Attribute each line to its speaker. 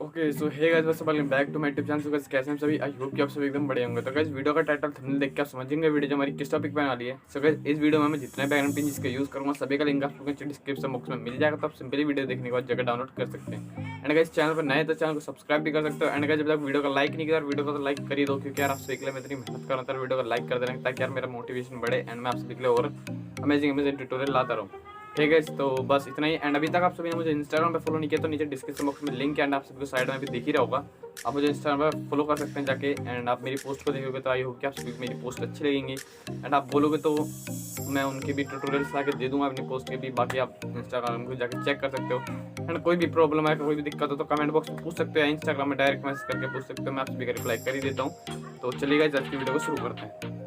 Speaker 1: Okay so hey guys what's up, welcome back to my YouTube channel. So guys कैसे हैं सभी? I hope कि आप सभी एकदम बढ़िया होंगे। तो गाइस वीडियो का टाइटल थंबनेल देख के आप समझेंगे वीडियो जो हमारी किस टॉपिक पे आने है। सो गाइस इस वीडियो में मैं जितने बैकग्राउंड पिन जिसका यूज करूंगा सभी का लिंक आपको नीचे डिस्क्रिप्शन बॉक्स में मिल जाएगा, तो आप सिंपली वीडियो देखने के बाद जगह डाउनलोड कर सकते हैं। एंड गाइस चैनल पर नए तो चैनल को सब्सक्राइब भी कर सकते हो। एंड गाइस जब तक वीडियो को लाइक नहीं किया वीडियो को तो लाइक कर ही दो, क्योंकि यार आप सभी के लिए मैं इतनी मेहनत कर रहा था वीडियो को लाइक कर देना, ताकि यार मेरा मोटिवेशन बढ़े एंड मैं आप सभी के लिए और अमेजिंग ट्यूटोरियल लाता रहूँ। ठीक है, तो बस इतना ही। एंड अभी तक आप सभी ने मुझे इंस्टाग्राम पे फॉलो नहीं किया तो नीचे डिस्क्रिप्शन बॉक्स में लिंक है एंड आप सबको साइड में भी दिख ही रहा होगा, आप मुझे इंस्टाग्राम पे फॉलो कर सकते हैं जाके। एंड आप मेरी पोस्ट को देखोगे तो आई होप कि आप सभी को मेरी पोस्ट अच्छी लगेंगी एंड आप बोलोगे तो मैं उनके भी ट्यूटोरियल्स ला के दे दूंगा अपनी पोस्ट के भी। बाकी आप इंस्टाग्राम को जाके चेक कर सकते हो। एंड कोई भी प्रॉब्लम है, कोई भी दिक्कत हो तो कमेंट बॉक्स में पूछ सकते हो या इंस्टाग्राम में डायरेक्ट मैसेज करके पूछ सकते हो, मैं आप सभी का रिप्लाई कर ही देता हूँ। तो चलिए गाइस आज की वीडियो को शुरू करते हैं।